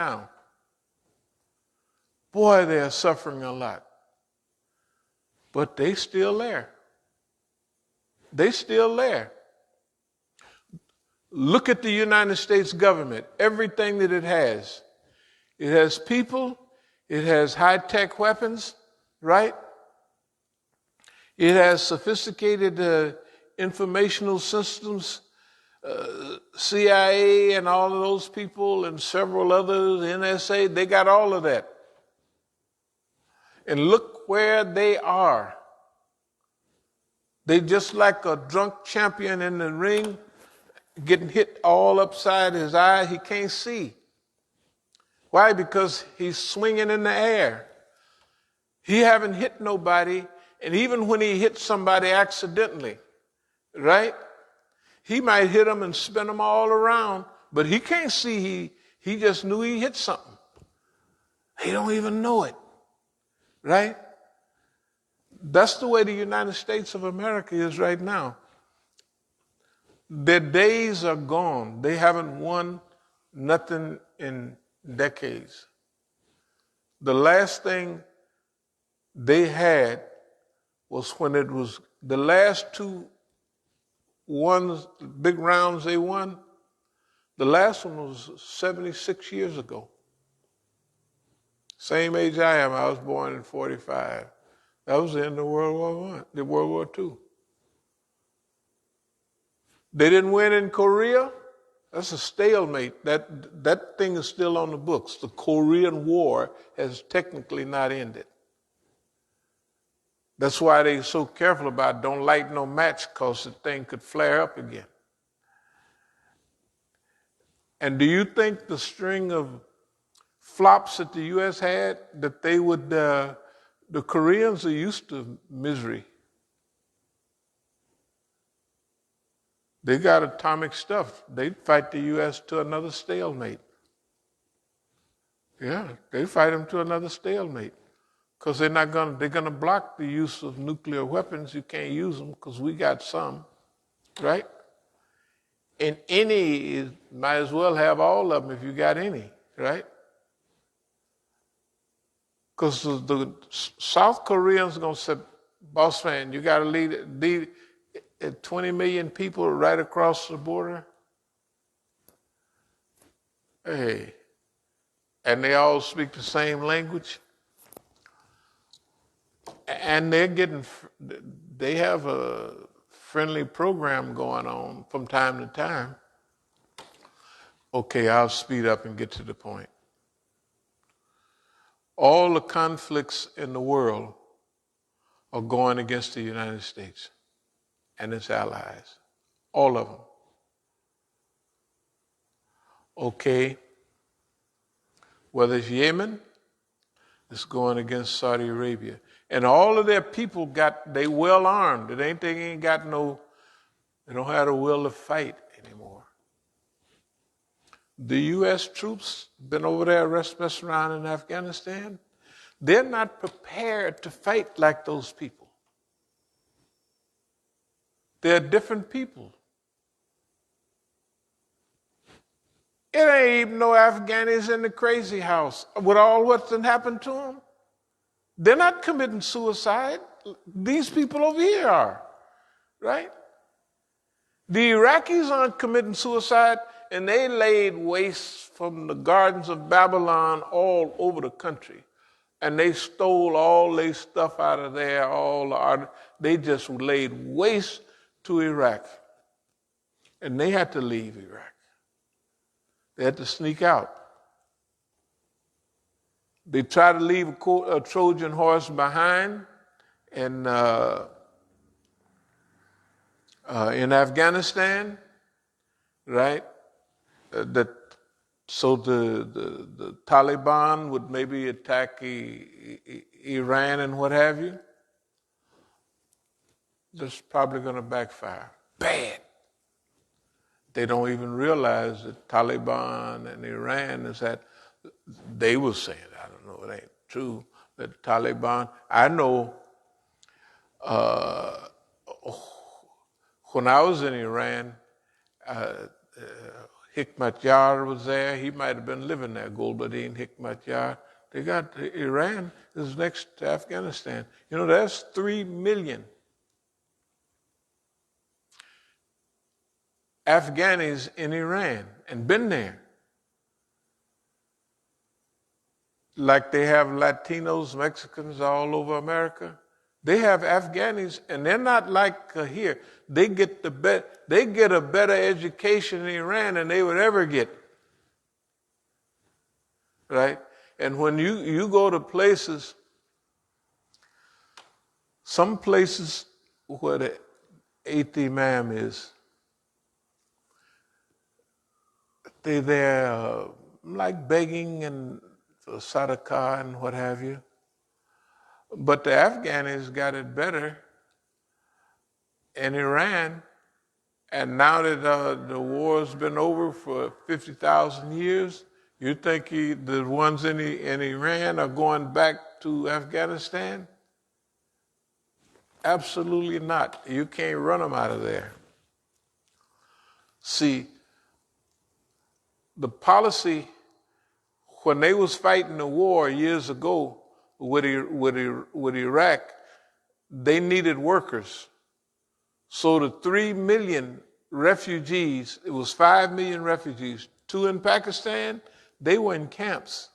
now. Boy, they are suffering a lot. But they still there. They still there. Look at the United States government, everything that it has. It has people, it has high-tech weapons, right? It has sophisticated informational systems, CIA and all of those people and several others, NSA, they got all of that. And look where they are. They just like a drunk champion in the ring, getting hit all upside his eye. He can't see. Why? Because he's swinging in the air. He haven't hit nobody, and even when he hits somebody accidentally, right? He might hit them and spin them all around, but he can't see. He just knew he hit something. He don't even know it, right? That's the way the United States of America is right now. Their days are gone. They haven't won nothing in decades. The last thing they had was when it was the last two big rounds they won. The last one was 76 years ago. Same age I am. I was born in 45. That was the end of World War II. They didn't win in Korea. That's a stalemate. That thing is still on the books. The Korean War has technically not ended. That's why they're so careful about don't light no match because the thing could flare up again. And do you think the string of flops that the U.S. had, that they would, the Koreans are used to misery. They got atomic stuff. They'd fight the U.S. to another stalemate. Yeah, they fight them to another stalemate. Because they're going to block the use of nuclear weapons. You can't use them because we got some, right? And any, might as well have all of them if you got any, right? Because the South Koreans are going to say, boss man, you got to lead 20 million people right across the border. Hey, and they all speak the same language. And they have a friendly program going on from time to time. Okay, I'll speed up and get to the point. All the conflicts in the world are going against the United States and its allies. All of them. Okay, whether it's Yemen, it's going against Saudi Arabia. And all of their people they well armed. They ain't got they don't have the will to fight anymore. The U.S. troops been over there messing around in Afghanistan. They're not prepared to fight like those people. They're different people. It ain't even no Afghanis in the crazy house. With all what's happened to them, they're not committing suicide. These people over here are, right? The Iraqis aren't committing suicide, and they laid waste from the gardens of Babylon all over the country. And they stole all their stuff out of there, they just laid waste to Iraq. And they had to leave Iraq. They had to sneak out. They tried to leave a Trojan horse behind in Afghanistan, right? So the Taliban would maybe attack Iran and what have you. That's probably going to backfire. Bad. They don't even realize that Taliban and Iran is that they were saying, I don't know, it ain't true, that Taliban, I know when I was in Iran, Hikmatyar was there. He might have been living there, Gulbuddin Hikmatyar. They got Iran is next to Afghanistan. You know, that's 3 million Afghanis in Iran and been there. Like they have Latinos, Mexicans all over America. They have Afghanis, and they're not like here. They get a better education in Iran than they would ever get. Right? And when you go to places, some places where the eighth Imam is, they're like begging and for sadaqah and what have you. But the Afghanis got it better in Iran, and now that the war's been over for 50,000 years, you think the ones in Iran are going back to Afghanistan? Absolutely not. You can't run them out of there. See, the policy, when they was fighting the war years ago with Iraq, they needed workers. So the 3 million refugees, it was 5 million refugees, 2 in Pakistan, they were in camps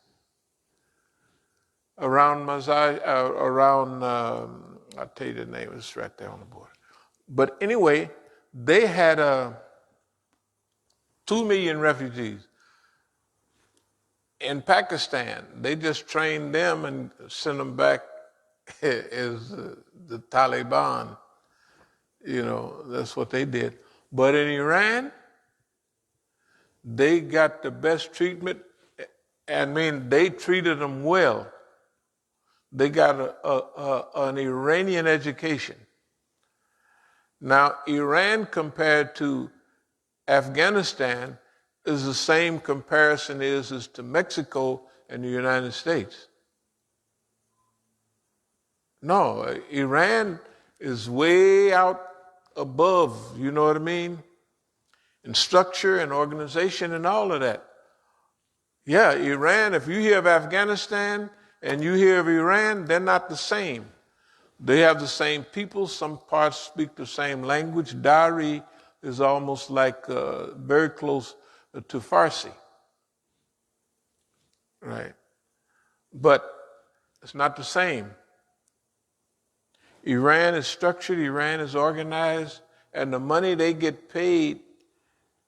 around Masjid, I'll tell you the name, it's right there on the border. But anyway, they had 2 million refugees. In Pakistan, they just trained them and sent them back as the Taliban. You know, that's what they did. But in Iran, they got the best treatment. I mean, they treated them well. They got an Iranian education. Now, Iran compared to Afghanistan is the same comparison is to Mexico and the United States. No, Iran is way out above, you know what I mean? In structure and organization and all of that. Yeah, Iran, if you hear of Afghanistan and you hear of Iran, they're not the same. They have the same people, some parts speak the same language. Dari is almost like very close to Farsi. Right? But it's not the same. Iran is structured, Iran is organized, and the money they get paid,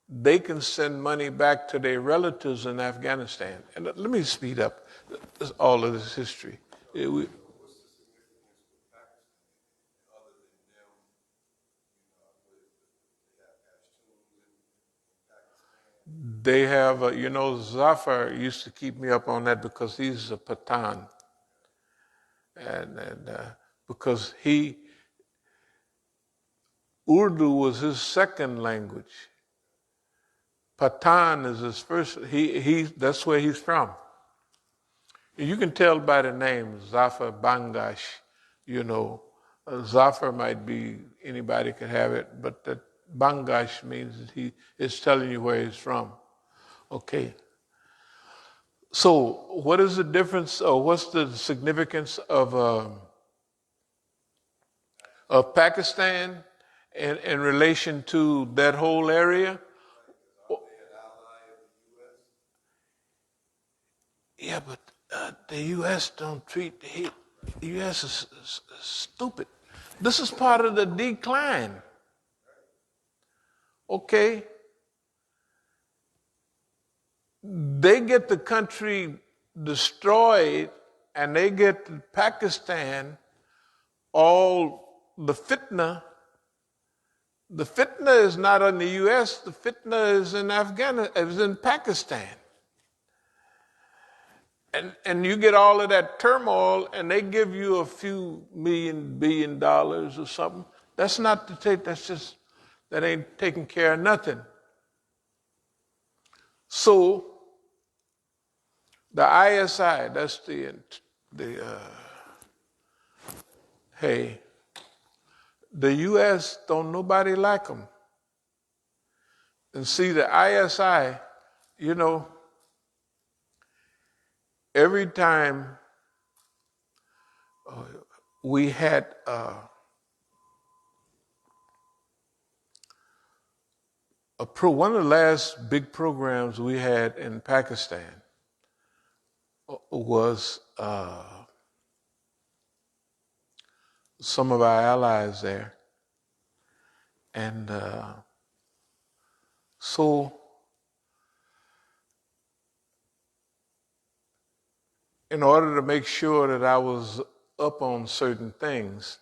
they can send money back to their relatives in Afghanistan. And let me speed up all of this history. They have, Zafar used to keep me up on that because he's a Pathan. And because Urdu was his second language. Pathan is his first, that's where he's from. You can tell by the name, Zafar Bangash, Zafar might be, anybody could have it, but that Bangash means that he is telling you where he's from. Okay. So what is the difference, or what's the significance of Pakistan in relation to that whole area? Yeah, but the U.S. don't treat the U.S. is stupid. This is part of the decline. Okay. They get the country destroyed, and they get Pakistan all the fitna. The fitna is not in the U.S. The fitna is in Afghanistan, is in Pakistan. And you get all of that turmoil, and they give you a few billion dollars or something. That's not to take. That ain't taking care of nothing. So the ISI, that's the U.S. don't nobody like them. And see, the ISI, you know, every time we had one of the last big programs we had in Pakistan was some of our allies there. And so in order to make sure that I was up on certain things,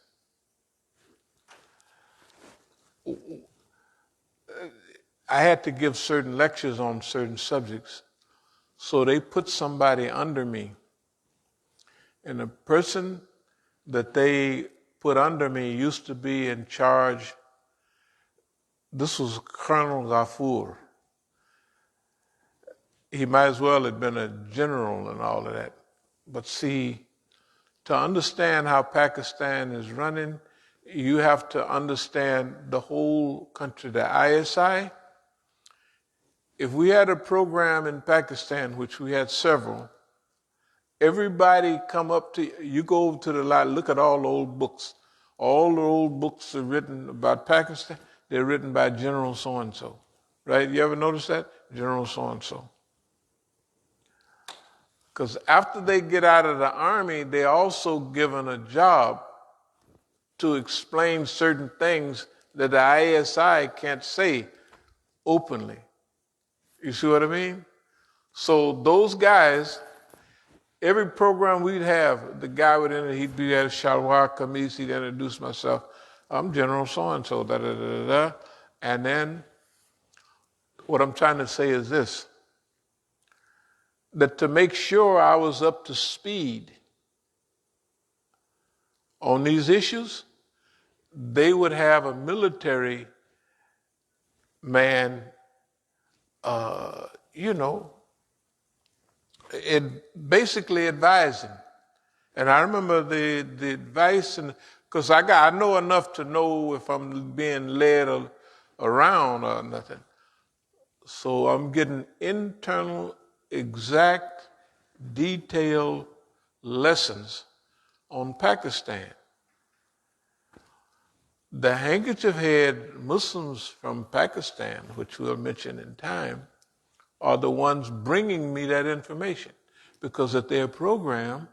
I had to give certain lectures on certain subjects. So they put somebody under me. And the person that they put under me used to be in charge. This was Colonel Ghafoor. He might as well have been a general and all of that. But see, to understand how Pakistan is running, you have to understand the whole country, the ISI. If we had a program in Pakistan, which we had several, everybody come up to you, go over to the library, look at all the old books. All the old books are written about Pakistan. They're written by General so-and-so, right? You ever notice that? General so-and-so. Because after they get out of the army, they're also given a job to explain certain things that the ISI can't say openly. You see what I mean? So those guys, every program we'd have, the guy would enter, he'd be at Shalwar Kameez, he'd introduce myself. I'm General so-and-so, da-da-da-da-da. And then what I'm trying to say is this, that to make sure I was up to speed on these issues, they would have a military man, basically advising. And I remember the advice, and because I know enough to know if I'm being led around or nothing. So I'm getting internal, exact, detailed lessons on Pakistan. The handkerchief head Muslims from Pakistan, which we'll mention in time, are the ones bringing me that information, because at their program,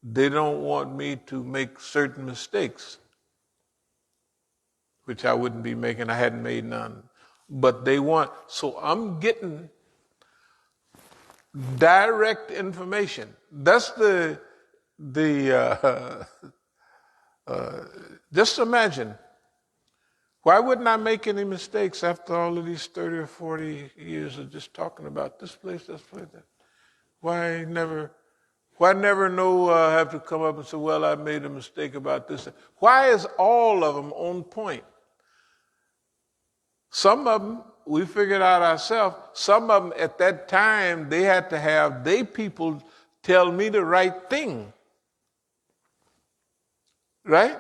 they don't want me to make certain mistakes, which I wouldn't be making. I hadn't made none. But they want, so I'm getting direct information. That's just imagine, why wouldn't I make any mistakes after all of these 30 or 40 years of just talking about this place, that? Why never know I have to come up and say, well, I made a mistake about this. Why is all of them on point? Some of them we figured out ourselves. Some of them at that time, they had to have their people tell me the right thing. Right?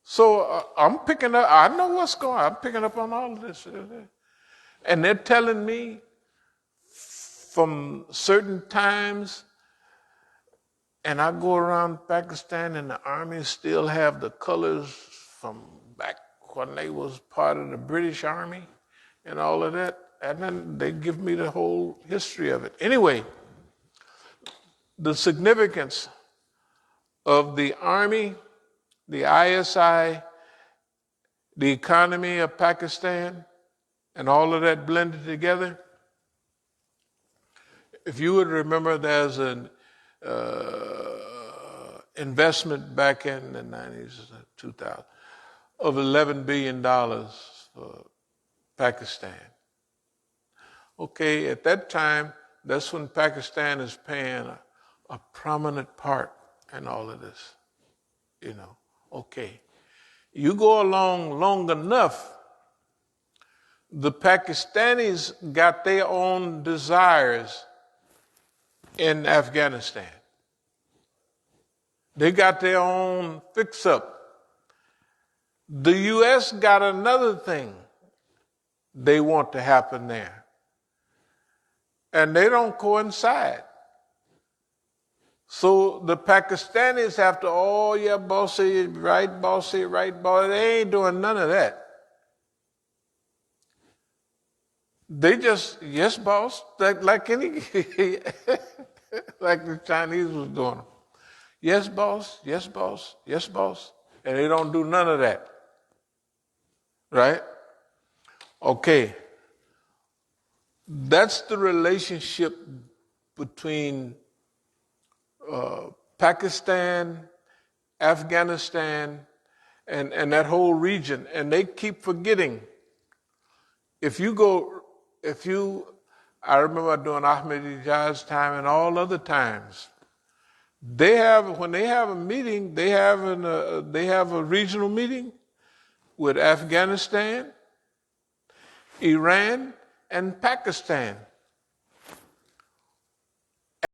So I'm picking up, I know what's going on. I'm picking up on all of this. And they're telling me from certain times, and I go around Pakistan and the army still have the colors from back when they was part of the British Army and all of that. And then they give me the whole history of it. Anyway, the significance of the army, the ISI, the economy of Pakistan, and all of that blended together. If you would remember, there's an investment back in the 90s, 2000, of $11 billion for Pakistan. Okay, at that time, that's when Pakistan is paying a prominent part in all of this. Okay. You go along long enough, the Pakistanis got their own desires in Afghanistan. They got their own fix-up. The U.S. got another thing they want to happen there. And they don't coincide. So the Pakistanis have to, oh yeah, bossy, right, bossy, right, bossy. They ain't doing none of that. They just, yes, boss, like any, like the Chinese was doing. Yes, boss, yes, boss, yes, boss. And they don't do none of that. Right? Okay. That's the relationship between Pakistan, Afghanistan, and that whole region. And they keep forgetting. I remember doing Ahmadiyya's time and all other times. When they have a meeting, they have a regional meeting with Afghanistan, Iran, and Pakistan.